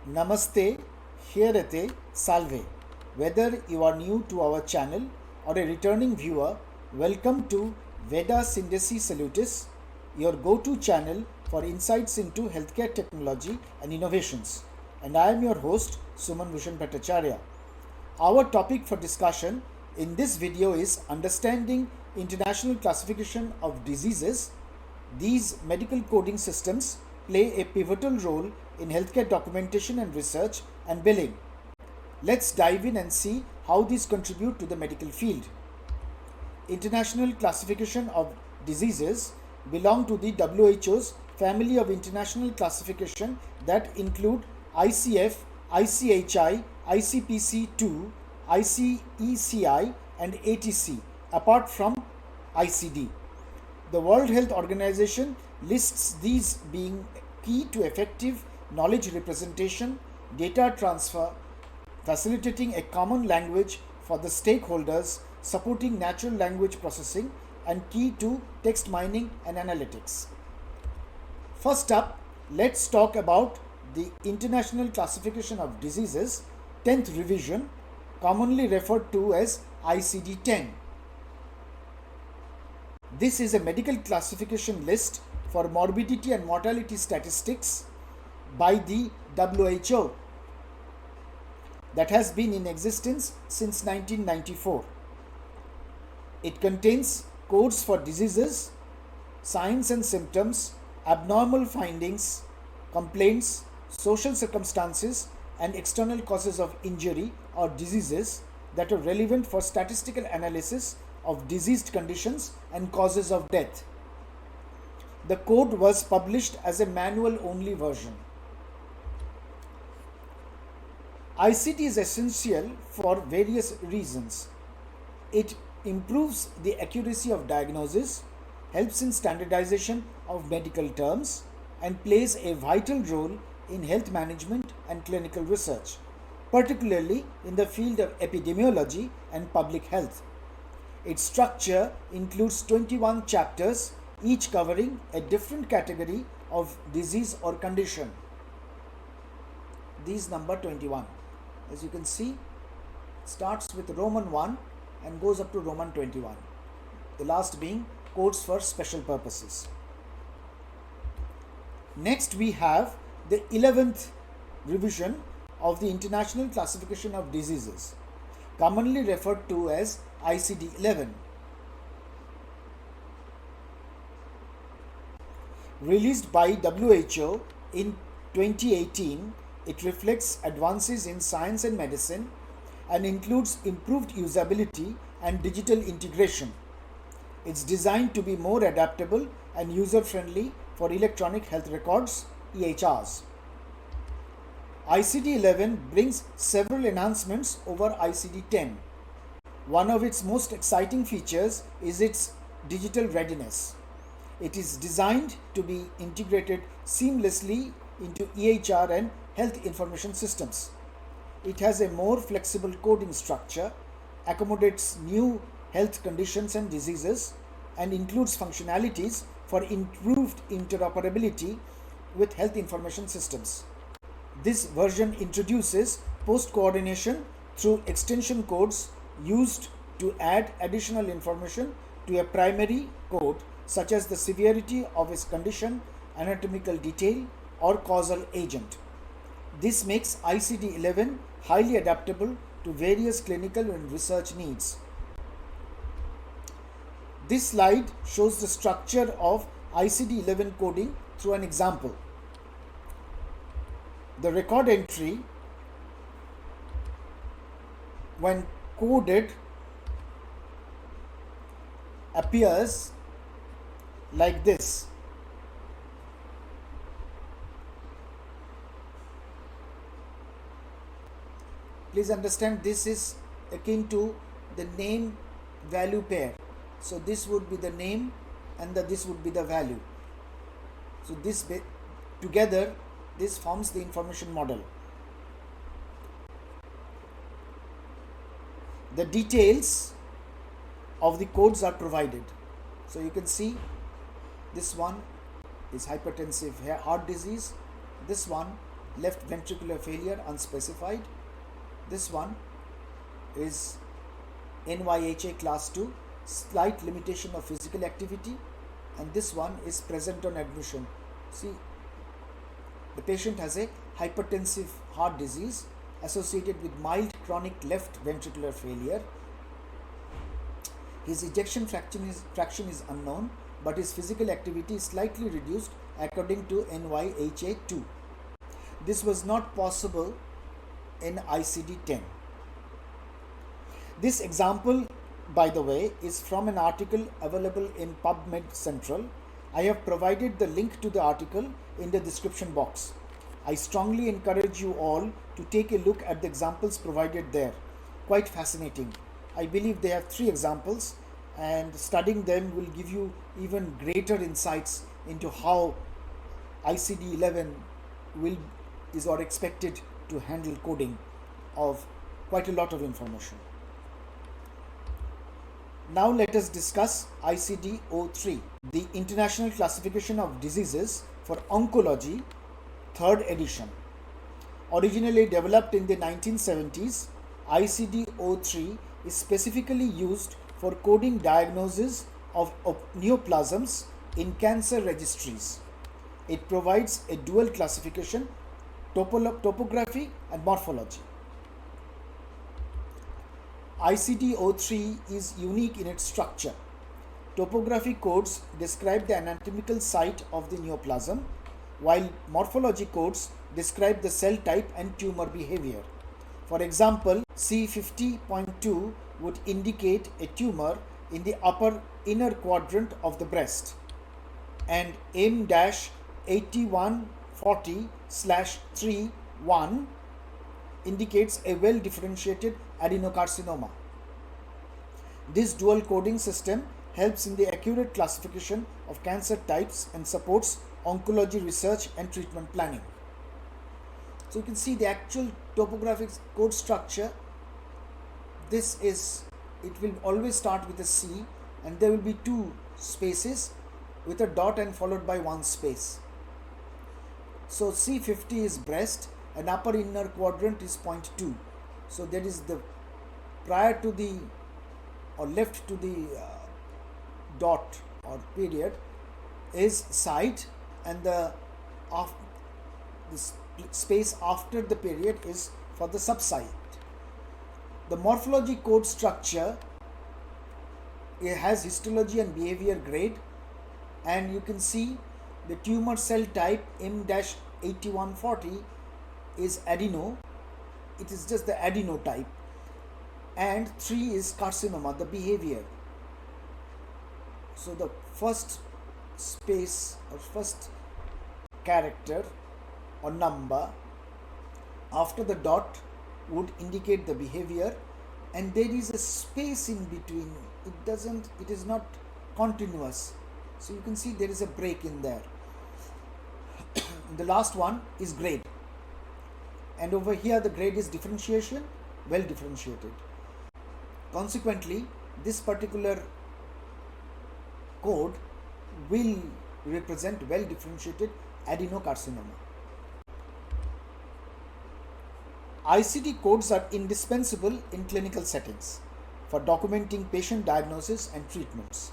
Namaste, Hierete, Salve. Whether you are new to our channel or a returning viewer, welcome to Veda Sýndesi Salutis, your go-to channel for insights into healthcare technology and innovations. And I am your host, Suman Bhushan Bhattacharya. Our topic for discussion in this video is Understanding International Classification of Diseases. These medical coding systems play a pivotal role in healthcare documentation and research and billing. Let's dive in and see how these contribute to the medical field. International Classification of Diseases belong to the WHO's family of international classification that include ICF, ICHI, ICPC-2, ICECI and ATC, apart from ICD. The World Health Organization lists these being key to effective knowledge representation, data transfer, facilitating a common language for the stakeholders, supporting natural language processing, and key to text mining and analytics. First up, let's talk about the International Classification of Diseases, 10th revision, commonly referred to as ICD-10. This is a medical classification list for morbidity and mortality statistics by the WHO that has been in existence since 1994. It contains codes for diseases, signs and symptoms, abnormal findings, complaints, social circumstances, and external causes of injury or diseases that are relevant for statistical analysis of diseased conditions and causes of death. The code was published as a manual-only version. ICD is essential for various reasons. It improves the accuracy of diagnosis, helps in standardization of medical terms, and plays a vital role in health management and clinical research, particularly in the field of epidemiology and public health. Its structure includes 21 chapters, each covering a different category of disease or condition. These number 21. As you can see, starts with Roman 1 and goes up to Roman 21. The last being codes for special purposes. Next we have the 11th revision of the International Classification of Diseases, commonly referred to as ICD-11. Released by WHO in 2018, it reflects advances in science and medicine and includes improved usability and digital integration. It's designed to be more adaptable and user-friendly for electronic health records, EHRs. ICD-11 brings several enhancements over ICD-10. One of its most exciting features is its digital readiness. It is designed to be integrated seamlessly into EHR and health information systems. It has a more flexible coding structure, accommodates new health conditions and diseases, and includes functionalities for improved interoperability with health information systems. This version introduces post-coordination through extension codes used to add additional information to a primary code, such as the severity of a condition, anatomical detail, or causal agent. This makes ICD-11 highly adaptable to various clinical and research needs. This slide shows the structure of ICD-11 coding through an example. The record entry, when coded, appears like this. Please understand, this is akin to the name value pair. So this would be the name and this would be the value. So this together, this forms the information model. The details of the codes are provided. So you can see this one is hypertensive heart disease, this one left ventricular failure unspecified. This one is NYHA class 2, slight limitation of physical activity, and this one is present on admission. See, the patient has a hypertensive heart disease associated with mild chronic left ventricular failure. His ejection fraction is unknown, but his physical activity is slightly reduced according to NYHA2. This was not possible in ICD-10. This example, by the way, is from an article available in PubMed Central. I have provided the link to the article in the description box. I strongly encourage you all to take a look at the examples provided there. Quite fascinating. I believe they have 3 examples, and studying them will give you even greater insights into how ICD-11 is or expected to handle coding of quite a lot of information. Now let us discuss ICD-03, the International Classification of Diseases for Oncology, 3rd edition. Originally developed in the 1970s, ICD-03 is specifically used for coding diagnosis of neoplasms in cancer registries. It provides a dual classification, topography and morphology. ICD-03 is unique in its structure. Topography codes describe the anatomical site of the neoplasm, while morphology codes describe the cell type and tumor behavior. For example, C50.2 would indicate a tumor in the upper inner quadrant of the breast, and M-8140/3-1 indicates a well-differentiated adenocarcinoma. This dual coding system helps in the accurate classification of cancer types and supports oncology research and treatment planning. So you can see the actual topographic code structure. It will always start with a C, and there will be 2 spaces with a dot and followed by 1 space. So C50 is breast and upper inner quadrant is 0.2. So that is the prior to the or left to the dot or period is site, and the space after the period is for the subsite. The morphology code structure, it has histology and behavior grade, and you can see the tumor cell type M-8140 is adeno. It is just the adenotype, and 3 is carcinoma, the behavior. So the first space or first character or number after the dot would indicate the behavior, and there is a space in between. It is not continuous. So you can see there is a break in there. The last one is grade, and over here the grade is differentiation, well differentiated. Consequently, this particular code will represent well differentiated adenocarcinoma. ICD codes are indispensable in clinical settings for documenting patient diagnosis and treatments.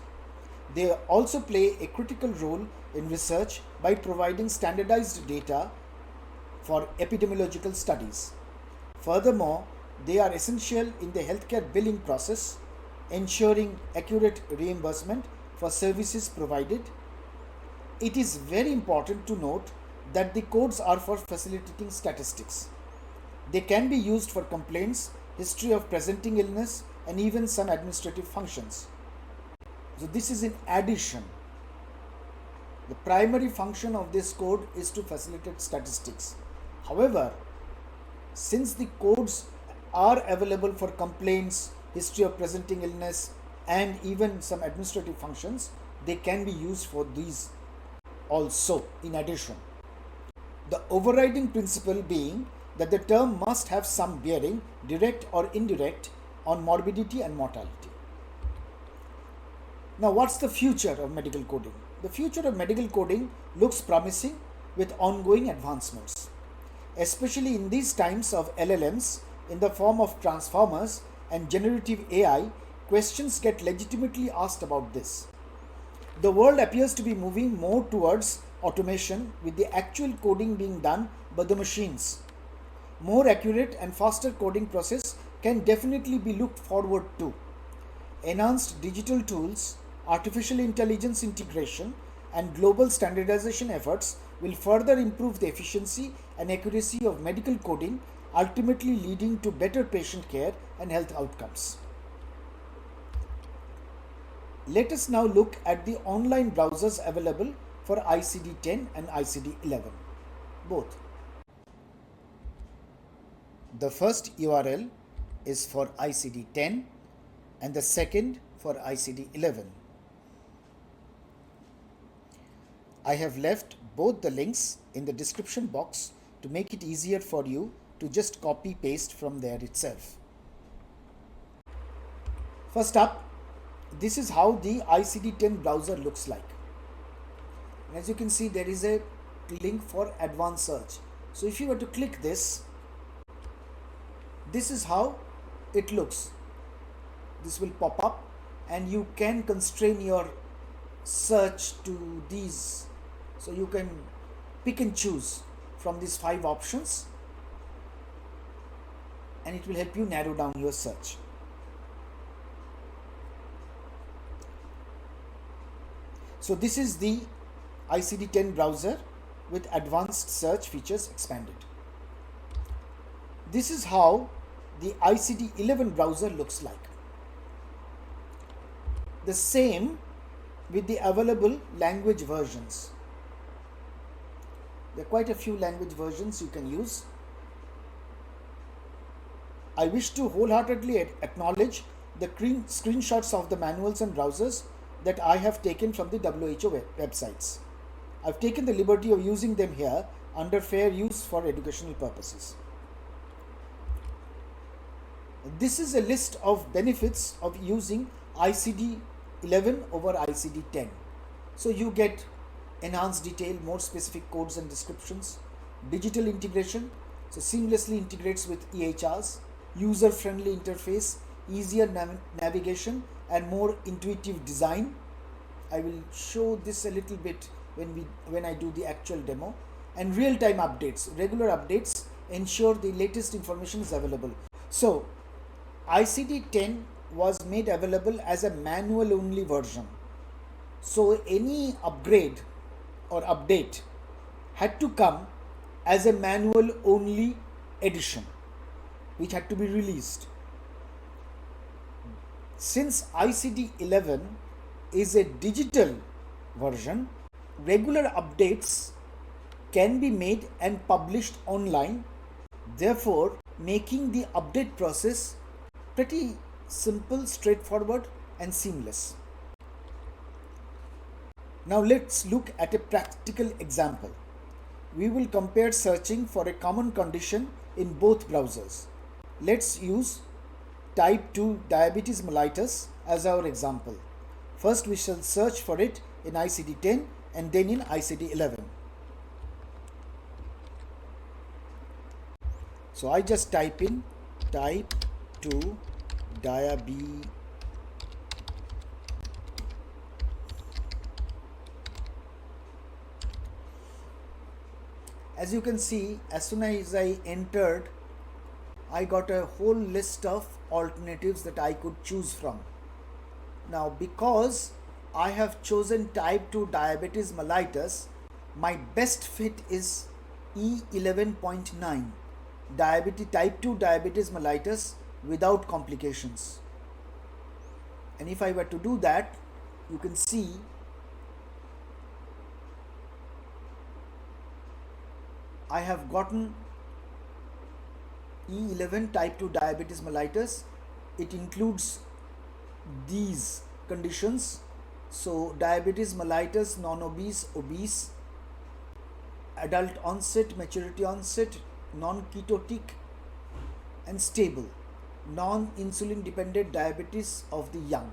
They also play a critical role in research by providing standardized data for epidemiological studies. Furthermore, they are essential in the healthcare billing process, ensuring accurate reimbursement for services provided. It is very important to note that the codes are for facilitating statistics. They can be used for complaints, history of presenting illness, and even some administrative functions. So this is in addition. The primary function of this code is to facilitate statistics. However, since the codes are available for complaints, history of presenting illness, and even some administrative functions, they can be used for these also in addition. The overriding principle being that the term must have some bearing, direct or indirect, on morbidity and mortality. Now, what's the future of medical coding? The future of medical coding looks promising with ongoing advancements. Especially in these times of LLMs in the form of transformers and generative AI, questions get legitimately asked about this. The world appears to be moving more towards automation, with the actual coding being done by the machines. More accurate and faster coding process can definitely be looked forward to. Enhanced digital tools, artificial intelligence integration, and global standardization efforts will further improve the efficiency and accuracy of medical coding, ultimately leading to better patient care and health outcomes. Let us now look at the online browsers available for ICD-10 and ICD-11, both. The first URL is for ICD-10 and the second for ICD-11. I have left both the links in the description box to make it easier for you to just copy paste from there itself. First up, this is how the ICD-10 browser looks like. And as you can see, there is a link for advanced search. So if you were to click this is how it looks. This will pop up and you can constrain your search to these. So you can pick and choose from these 5 options and it will help you narrow down your search. So this is the ICD-10 browser with advanced search features expanded. This is how the ICD-11 browser looks like. The same with the available language versions. There are quite a few language versions you can use. I wish to wholeheartedly acknowledge the screenshots of the manuals and browsers that I have taken from the WHO websites. I've taken the liberty of using them here under fair use for educational purposes. This is a list of benefits of using ICD-11 over ICD-10. So you get enhanced detail, more specific codes and descriptions, digital integration, so seamlessly integrates with EHRs, user-friendly interface, easier navigation, and more intuitive design. I will show this a little bit when I do the actual demo. And real-time updates, regular updates ensure the latest information is available. So ICD-10 was made available as a manual-only version. So any upgrade or update had to come as a manual-only edition, which had to be released. Since ICD-11 is a digital version, regular updates can be made and published online, therefore making the update process pretty simple, straightforward, and seamless. Now let's look at a practical example. We will compare searching for a common condition in both browsers. Let's use type 2 diabetes mellitus as our example. First we shall search for it in ICD-10 and then in ICD-11. So I just type in type 2 diabetes. As you can see, as soon as I entered, I got a whole list of alternatives that I could choose from. Now, because I have chosen type 2 diabetes mellitus, my best fit is E11.9, type 2 diabetes mellitus without complications. And if I were to do that, you can see I have gotten E11 type 2 diabetes mellitus. It includes these conditions. So diabetes mellitus, non-obese, obese, adult onset, maturity onset, non-ketotic and stable, non-insulin dependent diabetes of the young.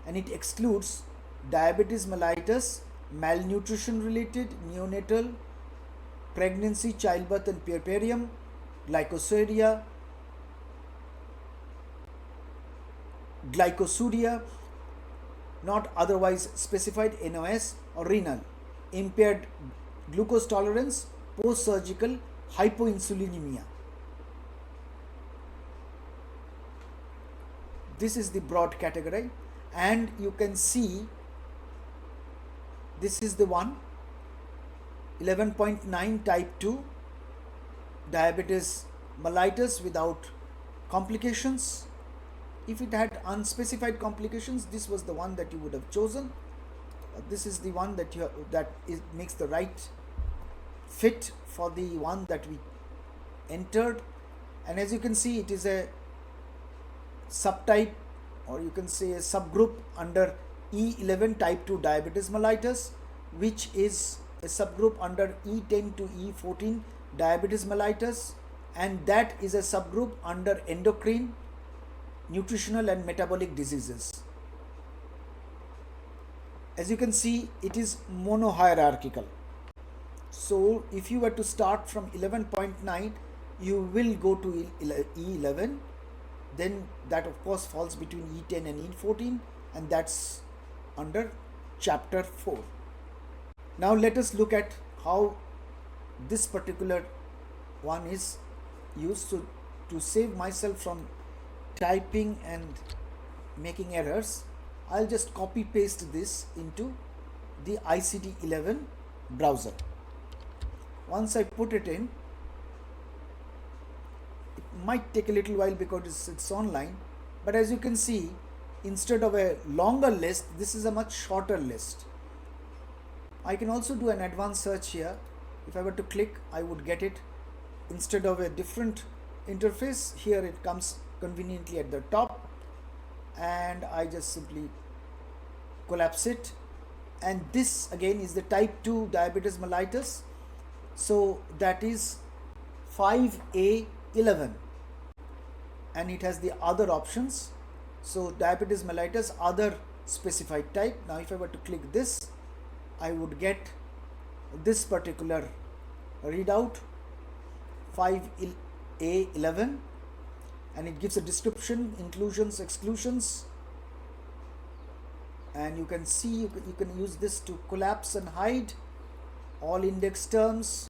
And it excludes diabetes mellitus, malnutrition related, neonatal, pregnancy, childbirth and puerperium, glycosuria, not otherwise specified NOS, or renal, impaired glucose tolerance, post-surgical hypoinsulinemia. This is the broad category, and you can see this is the one 11.9 type 2 diabetes mellitus without complications. If it had unspecified complications, this was the one that you would have chosen. This is the one that makes the right fit for the one that we entered, and as you can see, it is a subtype, or you can say a subgroup under E11 type 2 diabetes mellitus, which is a subgroup under E10 to E14 diabetes mellitus, and that is a subgroup under endocrine, nutritional and metabolic diseases. As you can see, it is monohierarchical. So if you were to start from 11.9, you will go to E11, then that of course falls between E10 and E14, and that's under chapter 4. Now let us look at how this particular one is used. So to save myself from typing and making errors, I'll just copy paste this into the ICD-11 browser. Once I put it in, it might take a little while because it's online, but as you can see, instead of a longer list, this is a much shorter list. I can also do an advanced search here. If I were to click, I would get it. Instead of a different interface, here it comes conveniently at the top, and I just simply collapse it, and this again is the type 2 diabetes mellitus. So that is 5A11, and it has the other options. So diabetes mellitus, other specified type. Now if I were to click this, I would get this particular readout, 5A11, and it gives a description, inclusions, exclusions, and you can see you can use this to collapse and hide all index terms.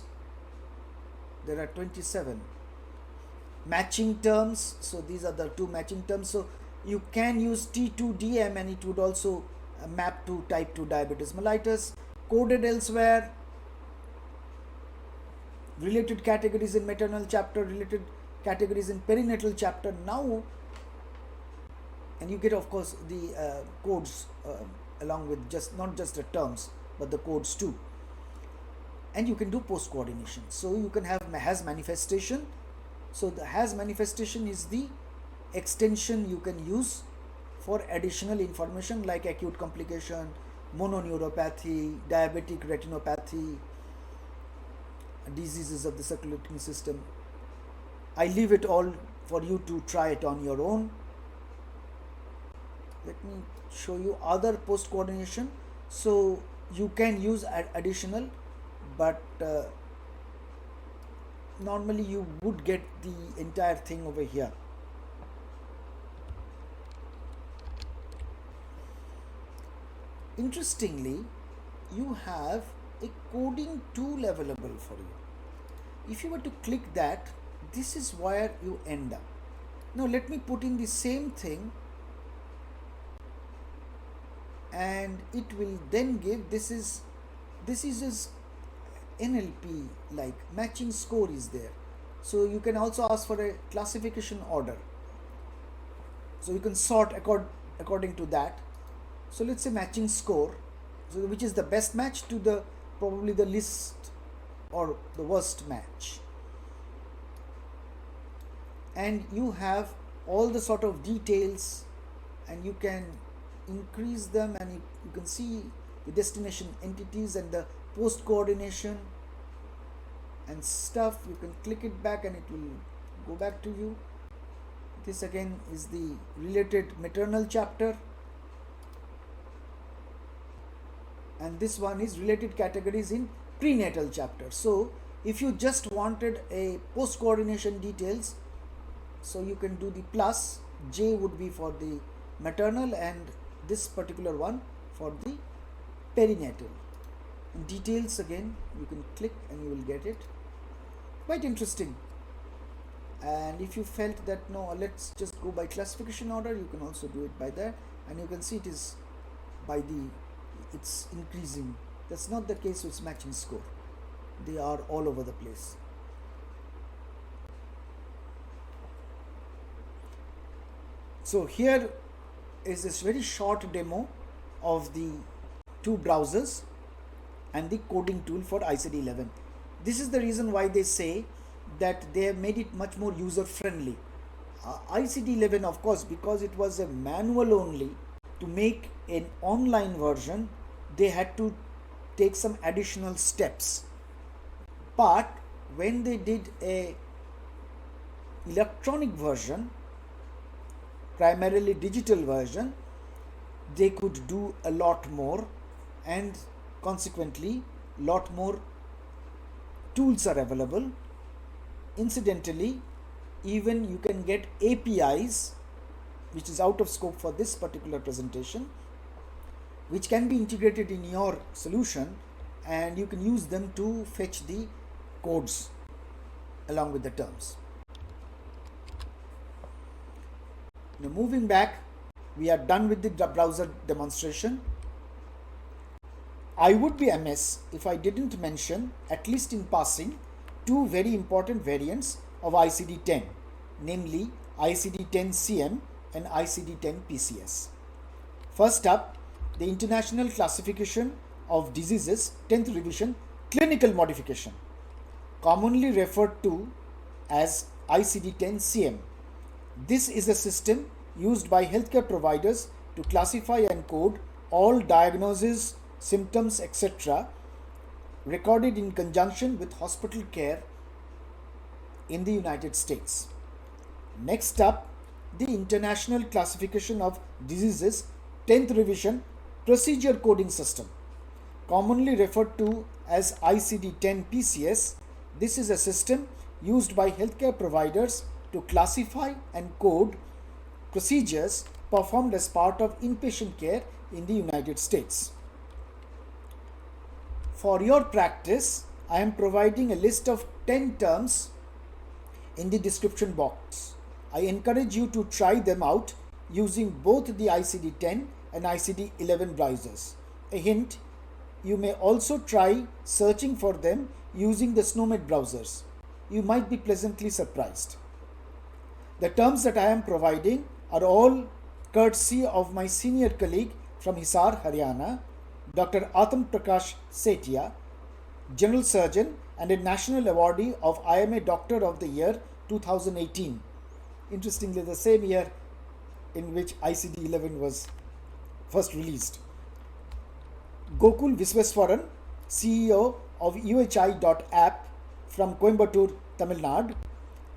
There are 27 matching terms, so these are the two matching terms. So you can use T2DM and it would also map to type 2 diabetes mellitus. Coded elsewhere, related categories in maternal chapter, related categories in perinatal chapter. Now, and you get of course the codes along with not just the terms but the codes too, and you can do post coordination. So you can have has manifestation. So the has manifestation is the extension you can use for additional information like acute complication, mononeuropathy, diabetic retinopathy, diseases of the circulating system. I leave it all for you to try it on your own. Let me show you other post coordination. So you can use additional, but normally you would get the entire thing over here. Interestingly, you have a coding tool available for you. If you were to click that, this is where you end up. Now let me put in the same thing, and it will then give, this is just NLP like matching score is there. So you can also ask for a classification order. So you can sort according to that. So let's say matching score, so which is the best match to the probably the least or the worst match. And you have all the sort of details, and you can increase them, and you can see the destination entities and the post coordination and stuff. You can click it back and it will go back to you. This again is the related maternal chapter, and this one is related categories in prenatal chapter. So If you just wanted a post coordination details, so you can do the plus. J would be for the maternal and this particular one for the perinatal. In details again, you can click and you will get it. Quite interesting. And if you felt that no, let's just go by classification order, you can also do it by that, and you can see it is by the, it's increasing. That's not the case with matching score. They are all over the place. So here is this very short demo of the two browsers and the coding tool for ICD-11. This is the reason why they say that they have made it much more user friendly. ICD-11, of course, because it was a manual only, to make an online version they had to take some additional steps. But when they did a electronic version, primarily digital version, they could do a lot more, and consequently lot more tools are available. Incidentally, even you can get APIs, which is out of scope for this particular presentation, which can be integrated in your solution, and you can use them to fetch the codes along with the terms. Now moving back, we are done with the browser demonstration. I would be amiss if I didn't mention, at least in passing, two very important variants of ICD-10, namely ICD-10 CM and ICD-10 PCS. First up, the International Classification of Diseases 10th Revision Clinical Modification, commonly referred to as ICD-10 CM. This is a system used by healthcare providers to classify and code all diagnoses, symptoms, etc. recorded in conjunction with hospital care in the United States. Next up, the International Classification of Diseases 10th Revision Procedure Coding System, commonly referred to as ICD-10 PCS. This is a system used by healthcare providers to classify and code procedures performed as part of inpatient care in the United States. For your practice, I am providing a list of 10 terms in the description box. I encourage you to try them out using both the ICD-10 and ICD-11 browsers. A hint, you may also try searching for them using the SNOMED browsers. You might be pleasantly surprised. The terms that I am providing are all courtesy of my senior colleague from Hisar, Haryana, Dr. Atam Prakash Setia, General Surgeon and a National Awardee of IMA Doctor of the Year 2018. Interestingly, the same year in which ICD-11 was first released. Gokul Visweswaran, CEO of UHI.app from Coimbatore, Tamil Nadu,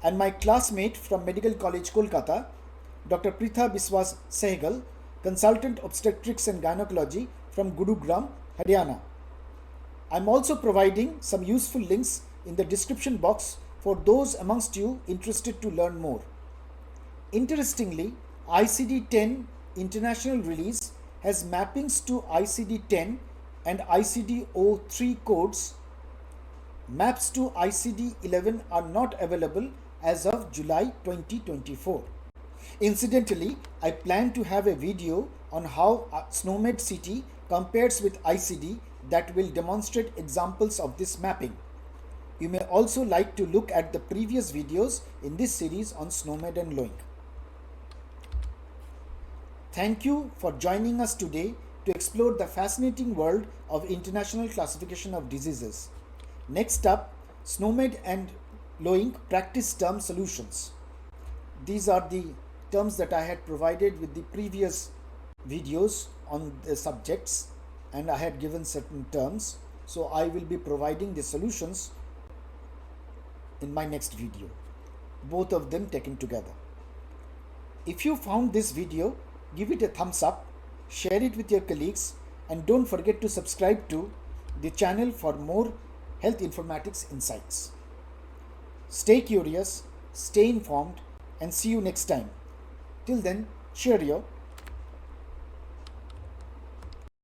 and my classmate from Medical College, Kolkata, Dr. Pritha Biswas Sehgal, Consultant Obstetrics and Gynecology from Gurugram, Haryana. I am also providing some useful links in the description box for those amongst you interested to learn more. Interestingly, ICD-10 international release has mappings to ICD-10 and ICD-03 codes. Maps to ICD-11 are not available as of July 2024. Incidentally, I plan to have a video on how SNOMED CT compares with ICD that will demonstrate examples of this mapping. You may also like to look at the previous videos in this series on SNOMED and LOINC. Thank you for joining us today to explore the fascinating world of international classification of diseases. Next up, SNOMED and LOINC practice term solutions. These are the terms that I had provided with the previous videos on the subjects, and I had given certain terms. So I will be providing the solutions in my next video, both of them taken together. If you found this video, give it a thumbs up, share it with your colleagues, and don't forget to subscribe to the channel for more health informatics insights. Stay curious, stay informed, and see you next time. Till then, cheerio.